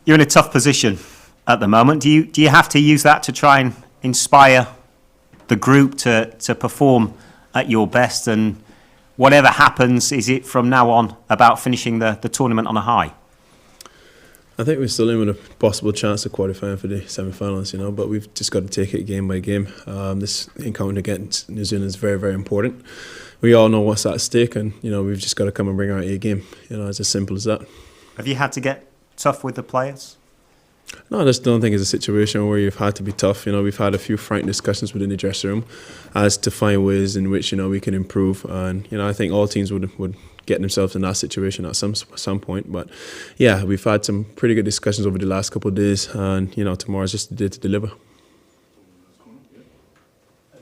You're in a tough position at the moment. Do you have to use that to try and inspire the group to perform at your best? And whatever happens, is it from now on about finishing the tournament on a high? I think we're still in with a possible chance of qualifying for the semi-finals, but we've just got to take it game by game. This encounter against New Zealand is very, very important. We all know what's at stake, and we've just got to come and bring our A game. It's as simple as that. Have you had to get tough with the players? No, I just don't think it's a situation where you've had to be tough. We've had a few frank discussions within the dressing room as to find ways in which we can improve, and I think all teams would get themselves in that situation at some point. But yeah, we've had some pretty good discussions over the last couple of days, and tomorrow's just the day to deliver.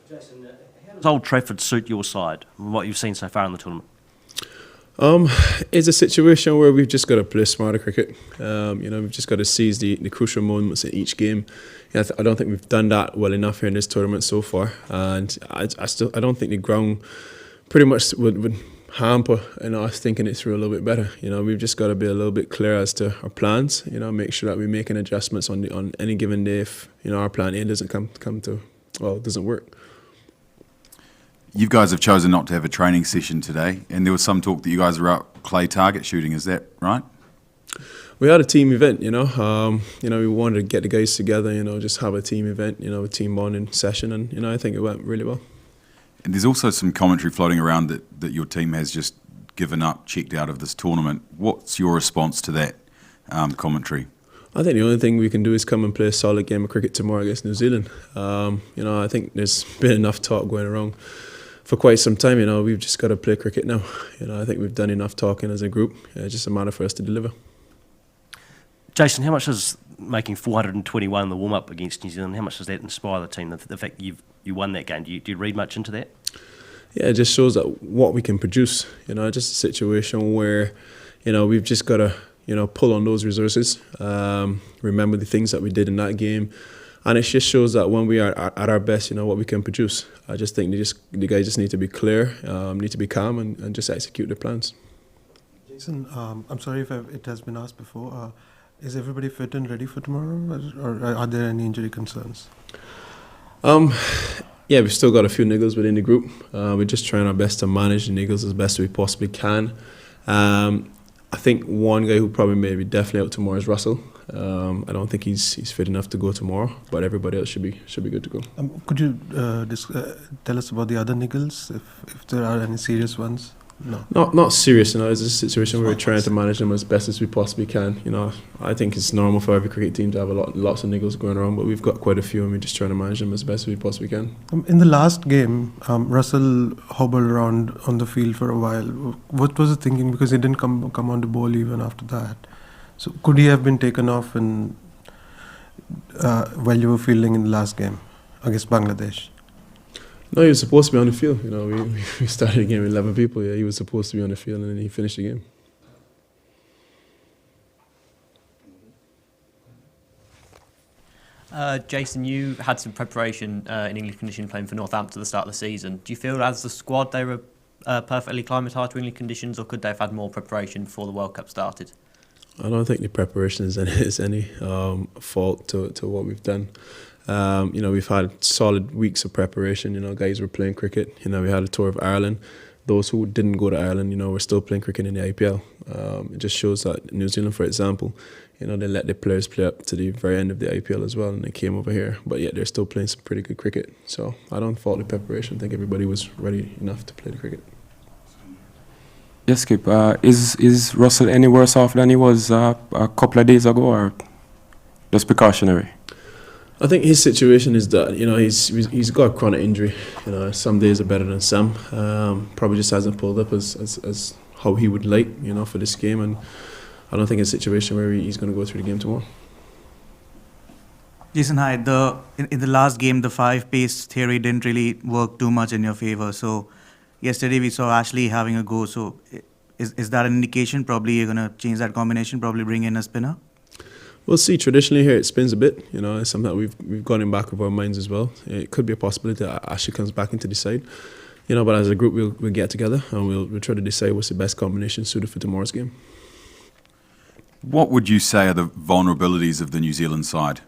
Jason, how does Old Trafford suit your side from what you've seen so far in the tournament? It's a situation where we've just got to play smarter cricket. We've just got to seize the crucial moments in each game. I don't think we've done that well enough here in this tournament so far, and I don't think the ground pretty much would hamper us thinking it through a little bit better. We've just got to be a little bit clear as to our plans. Make sure that we're making adjustments on any given day if our plan A doesn't doesn't work. You guys have chosen not to have a training session today, and there was some talk that you guys were out clay target shooting. Is that right? We had a team event, we wanted to get the guys together, just have a team event, a team bonding session, and I think it went really well. And there's also some commentary floating around that your team has just given up, checked out of this tournament. What's your response to that commentary? I think the only thing we can do is come and play a solid game of cricket tomorrow against New Zealand. I think there's been enough talk going around for quite some time. We've just got to play cricket now. I think we've done enough talking as a group. It's just a matter for us to deliver. Jason, how much does making 421 the warm-up against New Zealand, how much does that inspire the team? The fact that you won that game, do you read much into that? Yeah, it just shows that what we can produce. Just a situation where, we've just got to, pull on those resources, remember the things that we did in that game. And it just shows that when we are at our best, what we can produce. I just think the guys just need to be clear, need to be calm, and just execute their plans. Jason, I'm sorry if it has been asked before. Is everybody fit and ready for tomorrow, or are there any injury concerns? Yeah, we've still got a few niggles within the group. We're just trying our best to manage the niggles as best we possibly can. I think one guy who probably may be definitely out tomorrow is Russell. I don't think he's fit enough to go tomorrow, but everybody else should be good to go. Could you tell us about the other niggles, if there are any serious ones? No. Not serious. It's a situation where we're trying to manage them as best as we possibly can. I think it's normal for every cricket team to have lots of niggles going around, but we've got quite a few, and we're just trying to manage them as best as we possibly can. In the last game, Russell hobbled around on the field for a while. What was the thinking? Because he didn't come on the ball even after that. So could he have been taken off while you were fielding in the last game against Bangladesh? No, he was supposed to be on the field. We started the game with 11 people. Yeah, he was supposed to be on the field, and then he finished the game. Jason, you had some preparation in English condition playing for Northampton at the start of the season. Do you feel as the squad they were perfectly acclimatised to English conditions, or could they have had more preparation before the World Cup started? I don't think the preparation is any fault to what we've done. We've had solid weeks of preparation. Guys were playing cricket. We had a tour of Ireland. Those who didn't go to Ireland, were still playing cricket in the IPL. It just shows that New Zealand, for example, they let their players play up to the very end of the IPL as well, and they came over here. But yet they're still playing some pretty good cricket. So I don't fault the preparation. I think everybody was ready enough to play the cricket. Yes, Skip. Is Russell any worse off than he was a couple of days ago, or just precautionary? I think his situation is that he's got a chronic injury. Some days are better than some. Probably just hasn't pulled up as how he would like, for this game. And I don't think it's a situation where he's going to go through the game tomorrow. Jason, hi. In the last game, the 5-pace theory didn't really work too much in your favour. So yesterday we saw Ashley having a go. So is that an indication? Probably you're going to change that combination. Probably bring in a spinner. We'll see. Traditionally here it spins a bit. It's something that we've got in back of our minds as well. It could be a possibility that Ashley comes back into the side. But as a group we'll get together and we'll try to decide what's the best combination suited for tomorrow's game. What would you say are the vulnerabilities of the New Zealand side?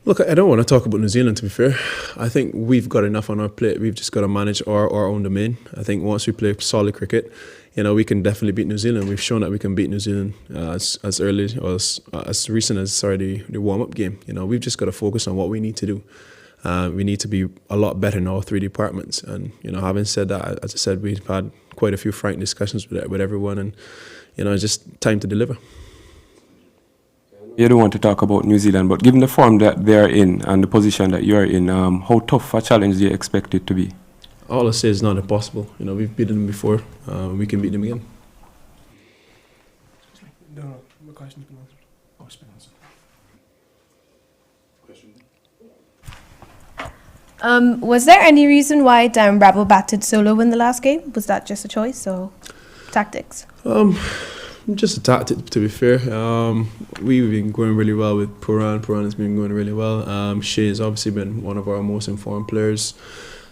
Look, I don't want to talk about New Zealand, to be fair. I think we've got enough on our plate. We've just got to manage our own domain. I think once we play solid cricket, we can definitely beat New Zealand. We've shown that we can beat New Zealand as early or as recent as the warm-up game. We've just got to focus on what we need to do. We need to be a lot better in all three departments. And having said that, as I said, we've had quite a few frank discussions with everyone, and it's just time to deliver. You don't want to talk about New Zealand, but given the form that they're in and the position that you're in, how tough a challenge do you expect it to be? All I say is not impossible. We've beaten them before. We can beat them again. No, my question's been answered. Oh, it's been answered. Was there any reason why Darren Bravo batted solo in the last game? Was that just a choice or tactics? Just a tactic, to be fair. We've been going really well with Puran. Puran has been going really well. Shea has obviously been one of our most informed players.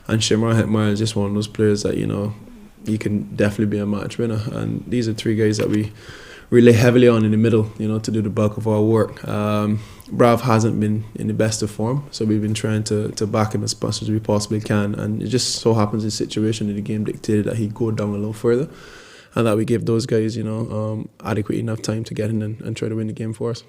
And Shimra Hetmar is just one of those players that, he can definitely be a match winner. And these are three guys that we rely heavily on in the middle, to do the bulk of our work. Brav hasn't been in the best of form, so we've been trying to back him as much as we possibly can. And it just so happens the situation in the game dictated that he'd go down a little further, and that we give those guys, adequate enough time to get in and try to win the game for us.